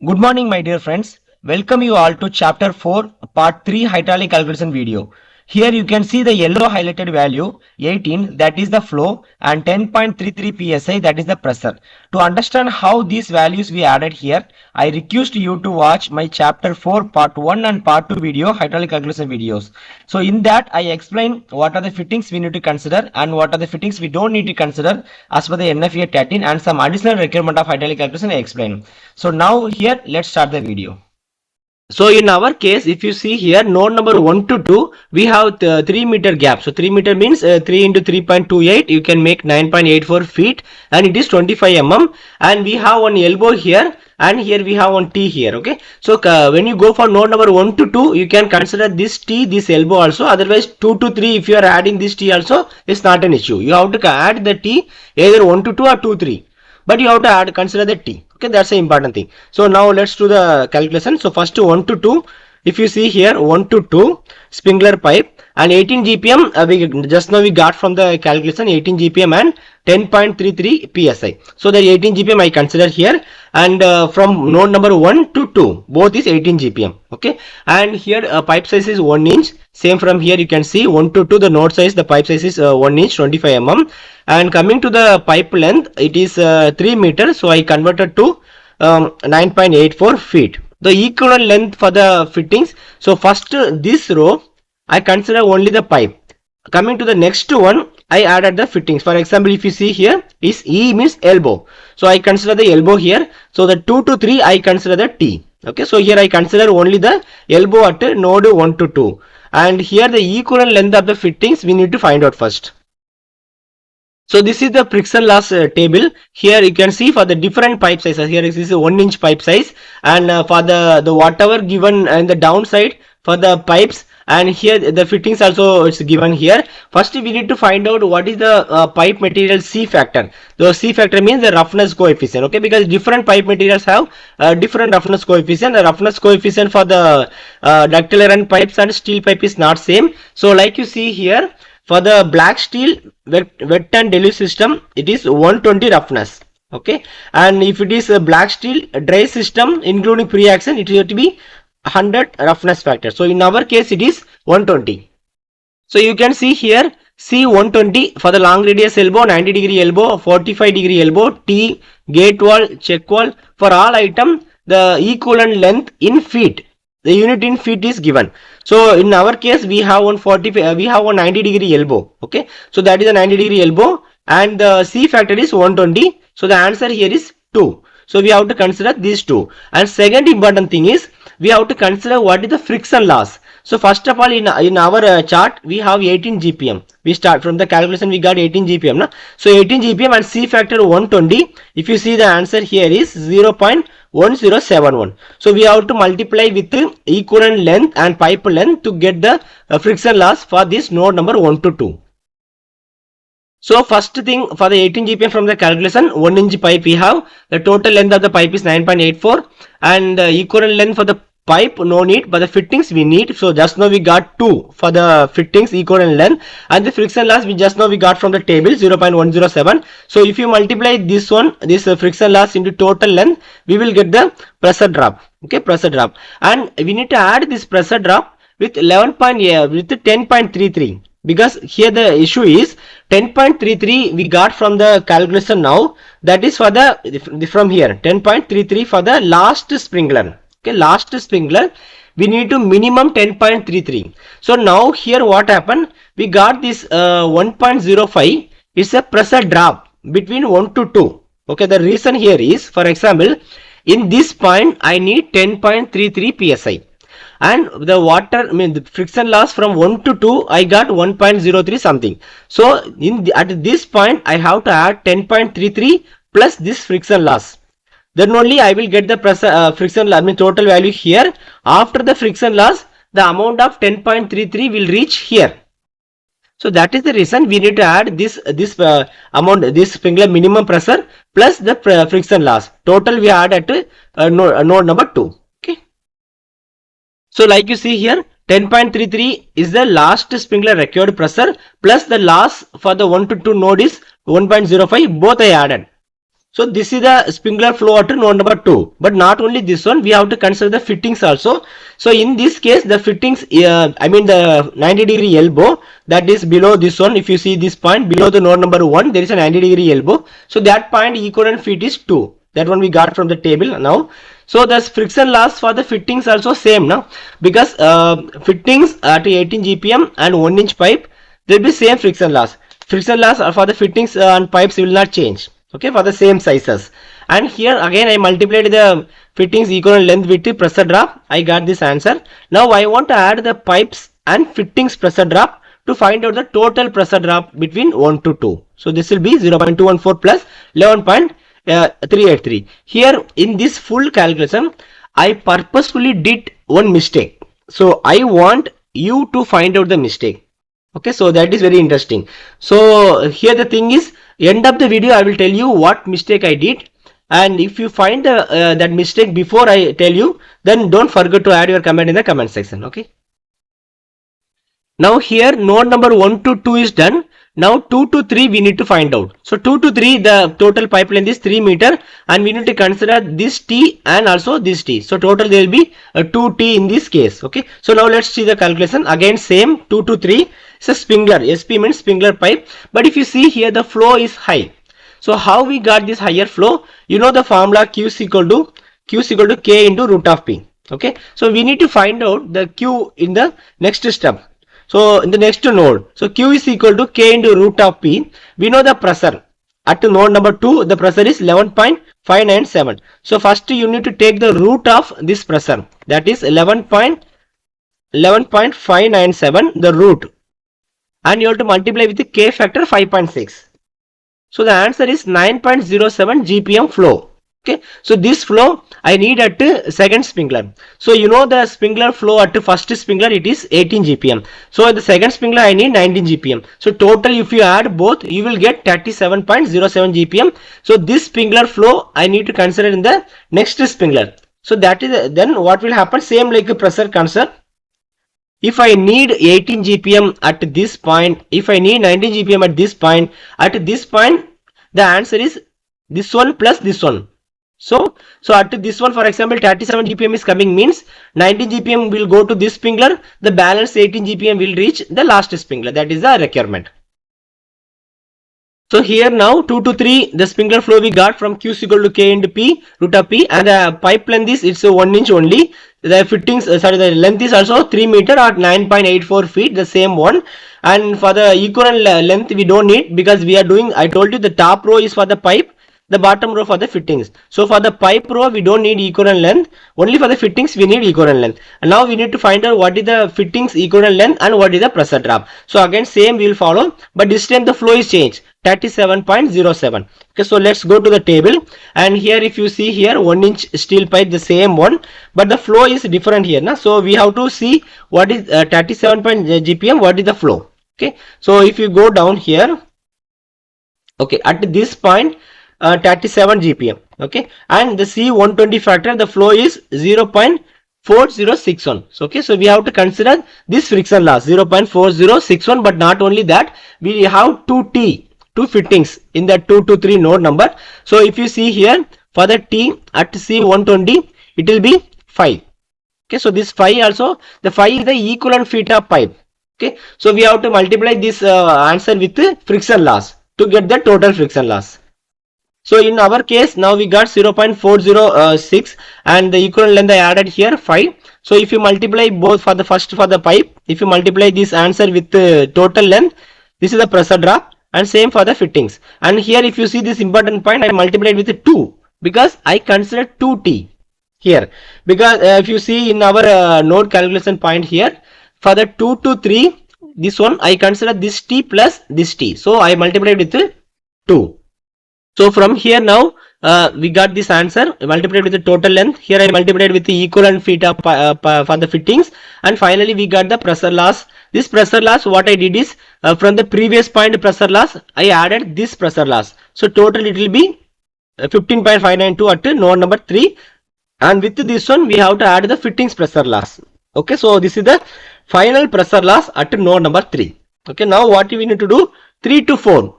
Good morning, my dear friends. Welcome you all to chapter 4, part 3 hydraulic calculation video. Here you can see the yellow highlighted value 18, that is the flow, and 10.33 psi, that is the pressure. To understand how these values we added here, I request you to watch my chapter 4 part 1 and part 2 video hydraulic calculation videos. So in that I explain what are the fittings we need to consider and what are the fittings we don't need to consider as per the NFPA 13 and some additional requirement of hydraulic calculation I explain. So now here let's start the video. So in our case, if you see here, node number 1 to 2, we have the 3 meter gap. So 3 meter means 3 into 3.28, you can make 9.84 feet and it is 25 mm. And we have one elbow here and here we have one T here. Okay. So when you go for node number 1 to 2, you can consider this T, this elbow also. Otherwise 2 to 3, if you are adding this T also, it's not an issue. You have to add the T either 1 to 2 or 2 3. But you have to consider the T. Okay, that's the important thing. So now let's do the calculation. So first 1 to 2, if you see here 1 to 2 sprinkler pipe and 18 GPM, we just now we got from the calculation 18 GPM and 10.33 psi. So the 18 GPM I consider here, and from node number 1 to 2 both is 18 GPM. Okay, and here pipe size is 1 inch. Same from here you can see 1 to 2 the node size, the pipe size is 1 inch 25 mm, and coming to the pipe length it is 3 meters. So I converted to 9.84 feet. The equivalent length for the fittings. So first this row I consider only the pipe. Coming to the next one, I added the fittings. For example, if you see here is E means elbow. So I consider the elbow here. So the 2 to 3 I consider the T. Okay, so here I consider only the elbow at node 1 to 2. And here the equivalent length of the fittings we need to find out first. So this is the friction loss table. Here you can see for the different pipe sizes. Here this is a 1 inch pipe size, and for the whatever given in the downside for the pipes, and here the fittings also it's given here. First we need to find out what is the pipe material C factor. The C factor means the roughness coefficient. Okay, because different pipe materials have different roughness coefficient. The roughness coefficient for the ductile iron pipes and steel pipe is not same. So like you see here, for the black steel wet and deluge system, it is 120 roughness. Okay, and if it is a black steel dry system including pre-action, it has to be 100 roughness factor. So in our case it is 120. So you can see here C 120 for the long radius elbow, 90 degree elbow, 45 degree elbow, T, gate wall, check wall. For all item the equivalent length in feet, the unit in feet is given. So in our case we have one 90 degree elbow. Okay, so that is a 90 degree elbow and the C factor is 120. So the answer here is 2. So we have to consider these two. And second important thing is we have to consider what is the friction loss. So first of all in our chart we have 18 GPM. We start from the calculation, we got 18 GPM. No? So 18 GPM and C factor 120. If you see the answer here is 0.1071. So we have to multiply with the equivalent length and pipe length to get the friction loss for this node number 1 to 2. So first thing for the 18 GPM from the calculation, 1 inch pipe we have, the total length of the pipe is 9.84 and the equivalent length for the pipe no need, but the fittings we need. So just now we got 2 for the fittings equivalent length, and the friction loss we just now we got from the table 0.107. So if you multiply this one, this friction loss into total length, we will get the pressure drop. Okay, pressure drop, and we need to add this pressure drop with 10.33. Because here the issue is 10.33 we got from the calculation now, that is for the from here 10.33 for the last sprinkler. Okay, last sprinkler we need to minimum 10.33. So now here what happened, we got this 1.05 is a pressure drop between 1 to 2. Okay, the reason here is, for example, in this point I need 10.33 psi. And the the friction loss from 1 to 2 I got 1.03 something. So at this point I have to add 10.33 plus this friction loss. Then only I will get the pressure friction loss, total value here. After the friction loss, the amount of 10.33 will reach here. So that is the reason we need to add this amount, this sprinkler minimum pressure plus the friction loss. Total we add at node number 2. So like you see here 10.33 is the last sprinkler required pressure plus the loss for the 1 to 2 node is 1.05, both I added. So this is the sprinkler flow at node number 2. But not only this one, we have to consider the fittings also. So in this case, the fittings, I mean the 90-degree elbow that is below this one. If you see this point below the node number 1, there is a 90-degree elbow. So that point equivalent feet is 2. That one we got from the table now. So the friction loss for the fittings also same now, because fittings at 18 GPM and 1 inch pipe, there will be same friction loss. Friction loss for the fittings and pipes will not change. Okay, for the same sizes. And here again I multiplied the fittings equivalent length with the pressure drop. I got this answer. Now I want to add the pipes and fittings pressure drop to find out the total pressure drop between 1 to 2. So this will be 0.214 plus 11.383. Here in this full calculation, I purposefully did one mistake. So I want you to find out the mistake. Okay, so that is very interesting. So here the thing is, end of the video I will tell you what mistake I did, and if you find that mistake before I tell you, then don't forget to add your comment in the comment section. Okay, now here node number 1 to 2 is done. Now 2 to 3 we need to find out. So 2 to 3, the total pipe length is 3 meter, and we need to consider this T and also this T. So total there will be 2T in this case. Okay, so now let's see the calculation. Again same, 2 to 3. It's a sprinkler. SP means sprinkler pipe. But if you see here, the flow is high. So how we got this higher flow? You know the formula Q is equal to K into root of P. Okay, so we need to find out the Q in the next step. So in the next node, so Q is equal to K into root of P. We know the pressure at node number 2, the pressure is 11.597. So first you need to take the root of this pressure, that is 11.597, the root, and you have to multiply with the K factor 5.6. So the answer is 9.07 GPM flow. Okay, so this flow I need at second sprinkler. So you know the sprinkler flow at first sprinkler, it is 18 GPM. So at the second sprinkler I need 19 GPM. So total if you add both, you will get 37.07 GPM. So this sprinkler flow I need to consider in the next sprinkler. So that is then what will happen, same like a pressure concept. If I need 18 GPM at this point, if I need 19 GPM at this point, the answer is this one plus this one. So at this one, for example, 37 GPM is coming, means 19 GPM will go to this sprinkler, the balance 18 GPM will reach the last sprinkler. That is the requirement. So here now 2 to 3, the sprinkler flow we got from Q is equal to K into P, root of P, and the pipe length is, it's a 1 inch only. The fittings, the length is also 3 meter or 9.84 feet, the same one. And for the equivalent length we don't need, because we are doing, I told you the top row is for the pipe, the bottom row for the fittings. So for the pipe row we don't need equivalent length, only for the fittings we need equivalent length. And now we need to find out what is the fittings equivalent length and what is the pressure drop. So again same we will follow, but this time the flow is changed, 37.07. Okay, so let's go to the table, and here if you see here 1 inch steel pipe, the same one, but the flow is different here now. So we have to see what is 37 GPM, what is the flow. Okay, so if you go down here, okay, at this point 37 GPM, okay, and the C120 factor, the flow is 0.4061. So okay, so we have to consider this friction loss 0.4061, but not only that, we have 2T, 2 fittings in the 2 to 3 node number. So if you see here, for the T at C120 it will be 5. Okay, so this 5 also, the 5 is the equivalent feet of pipe. Okay, so we have to multiply this answer with friction loss to get the total friction loss. So in our case now we got 0.406 and the equivalent length I added here 5. So if you multiply both for the first for the pipe, if you multiply this answer with the total length, this is the pressure drop, and same for the fittings. And here if you see this important point, I multiplied with 2 because I consider 2T here, because if you see in our node calculation point here, for the 2 to 3, this one I consider this T plus this T. So I multiplied with 2. So from here now we got this answer, multiplied with the total length. Here I multiplied with the equivalent feet of for the fittings, and finally we got the pressure loss. This pressure loss, what I did is from the previous point pressure loss, I added this pressure loss. So total it will be 15.592 at node number 3, and with this one we have to add the fittings pressure loss. Okay, so this is the final pressure loss at node number 3. Okay, now what we need to do, 3 to 4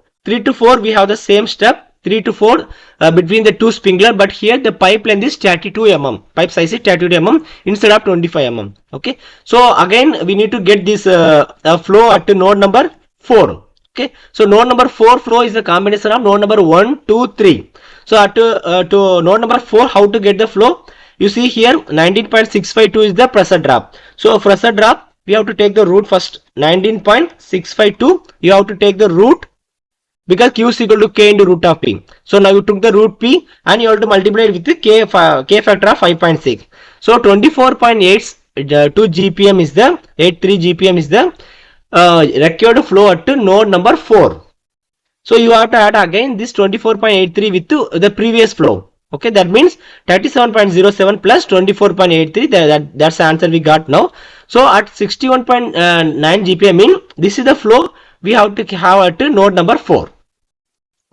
we have the same step. 3 to 4 between the two sprinkler, but here the pipe length is 32 mm, pipe size is 32 mm instead of 25 mm. Okay, so again we need to get this flow at node number 4. Okay, so node number 4 flow is the combination of node number 1, 2, 3. So at to node number 4, how to get the flow? You see here 19.652 is the pressure drop. So pressure drop, we have to take the root first. 19.652, you have to take the root, because Q is equal to K into root of P. So now you took the root P and you have to multiply it with the K factor of 5.6. So 24.82 GPM is the 83 GPM is the required flow at node number 4. So you have to add again this 24.83 with the previous flow. Okay, that means 37.07 plus 24.83. That's the answer we got now. So at 61.9 GPM in, this is the flow we have to have at node number 4.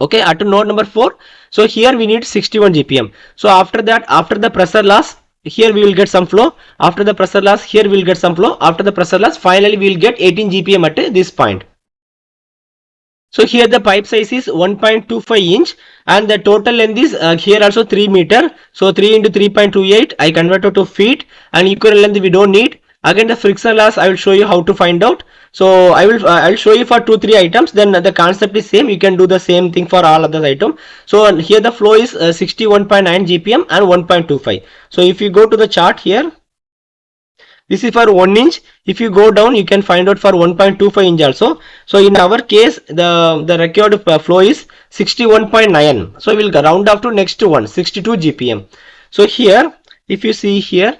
Okay, at node number 4. So here we need 61 GPM. So after that, after the pressure loss, here we will get some flow. After the pressure loss, here we will get some flow. After the pressure loss, finally we will get 18 GPM at this point. So here the pipe size is 1.25 inch and the total length is here also 3 meter. So 3 into 3.28 I converted to feet, and equivalent length we don't need. Again the friction loss I will show you how to find out. So I'll show you for 2-3 items, then the concept is same. You can do the same thing for all other items. So here the flow is 61.9 GPM and 1.25. So if you go to the chart here, this is for 1 inch. If you go down, you can find out for 1.25 inch also. So in our case, the required flow is 61.9. So we'll round off to next one, 62 GPM. So here, if you see here,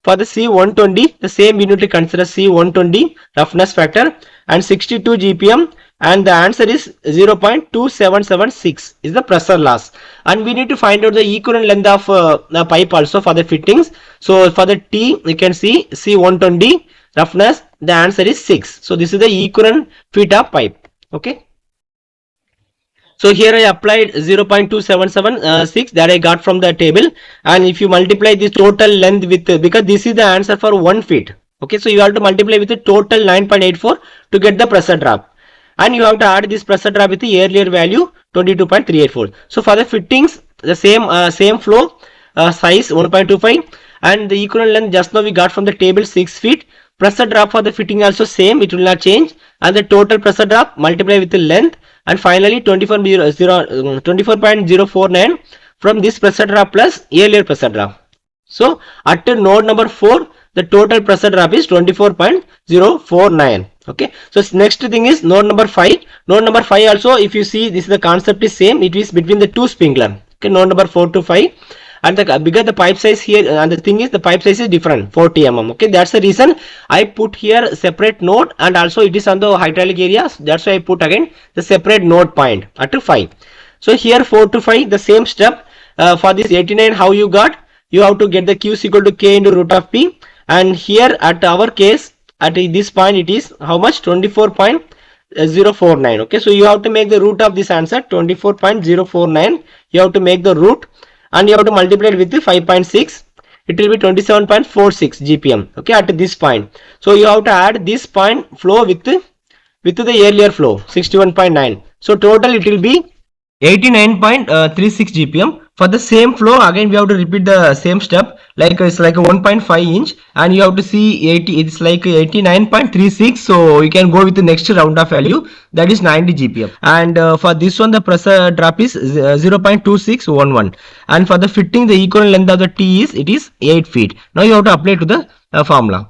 for the C120, the same unit to consider C120 roughness factor and 62 GPM, and the answer is 0.2776 is the pressure loss. And we need to find out the equivalent length of the pipe also for the fittings. So for the T, you can see C120 roughness, the answer is 6. So this is the equivalent feet of pipe. Okay. So here I applied 0.2776 that I got from the table, and if you multiply this total length with, because this is the answer for 1 feet. Okay, so you have to multiply with the total 9.84 to get the pressure drop, and you have to add this pressure drop with the earlier value 22.384. So for the fittings, the same flow size 1.25 and the equivalent length just now we got from the table 6 feet. Pressure drop for the fitting also same, it will not change, and the total pressure drop multiply with the length, and finally 24.049 from this pressure drop plus earlier pressure drop. So at node number 4, the total pressure drop is 24.049. Okay, so next thing is node number 5. Node number 5 also, if you see, this is the concept is same, it is between the two sprinkler. Okay, node number 4 to 5, and the bigger the pipe size here, and the thing is the pipe size is different, 40 mm. Okay, that's the reason I put here separate node, and also it is on the hydraulic area. That's why I put again the separate node point at 5. So here 4 to 5, the same step. For this 89, how you got? You have to get the Q is equal to K into root of P, and here at our case at this point it is how much? 24.049. Okay, so you have to make the root of this answer 24.049. You have to make the root, and you have to multiply it with the 5.6. It will be 27.46 GPM. Okay, at this point. So you have to add this point flow with the earlier flow 61.9. So total it will be 89.36 GPM. For the same flow, again we have to repeat the same step, like it's like a 1.5 inch, and you have to see 80, it's like 89.36. so you can go with the next round of value, that is 90 GPM. And for this one the pressure drop is 0.2611, and for the fitting the equivalent length of the T is, it is 8 feet. Now you have to apply to the formula.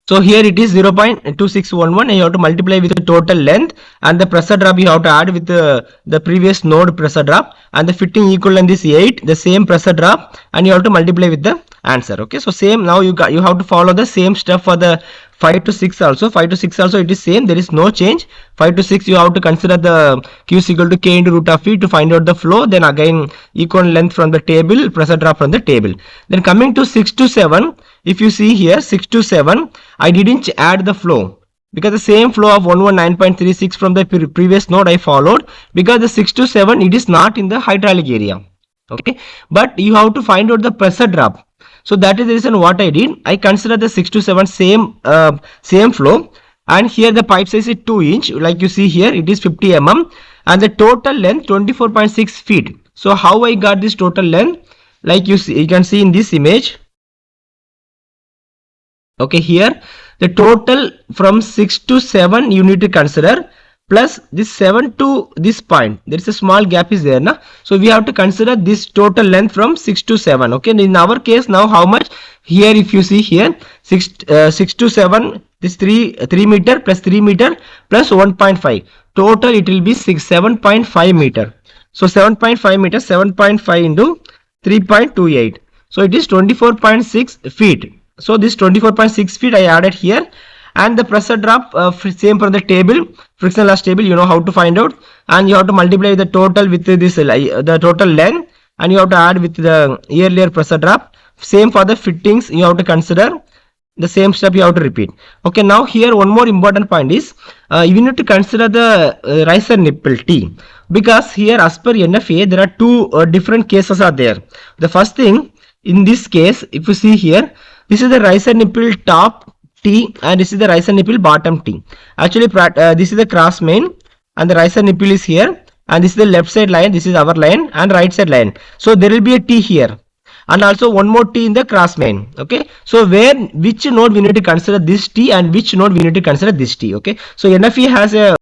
So here it is 0.2611, and you have to multiply with the total length, and the pressure drop you have to add with the previous node pressure drop, and the fitting equivalent is 8, the same pressure drop, and you have to multiply with the answer. Okay, so same, now you have to follow the same step for the 5 to 6 also. 5 to 6 also it is same, there is no change. 5 to 6 you have to consider the Q is equal to K into root of V to find out the flow, then again equivalent length from the table, pressure drop from the table. Then coming to 6 to 7, if you see here 6 to 7, I didn't add the flow, because the same flow of 119.36 from the previous node I followed, because the 6 to 7 it is not in the hydraulic area. Okay, but you have to find out the pressure drop. So that is the reason what I did. I consider the 6 to 7 same flow, and here the pipe size is 2 inch, like you see here it is 50 mm, and the total length 24.6 feet. So how I got this total length? Like you can see in this image. Okay, here the total from 6 to 7 you need to consider, plus this 7 to this point, there is a small gap is there na, so we have to consider this total length from 6 to 7. Okay, and in our case now how much here, if you see here 6 to 7, this 3 meter plus 3 meter plus 1.5, total it will be 7.5 meter. So 7.5 meter, 7.5 into 3.28, so it is 24.6 feet. So this 24.6 feet I added here, and the pressure drop same from the table, friction loss table, you know how to find out, and you have to multiply the total with this the total length, and you have to add with the earlier pressure drop. Same for the fittings, you have to consider the same step, you have to repeat. Okay, now here one more important point is you need to consider the riser nipple T, because here as per NFPA there are two different cases are there. The first thing, in this case if you see here, this is the riser nipple top T and this is the riser nipple bottom T. Actually this is the cross main and the riser nipple is here, and this is the left side line, this is our line, and right side line. So there will be a T here and also one more T in the cross main. Okay, so which node we need to consider this T and which node we need to consider this T. Okay, so NFE has a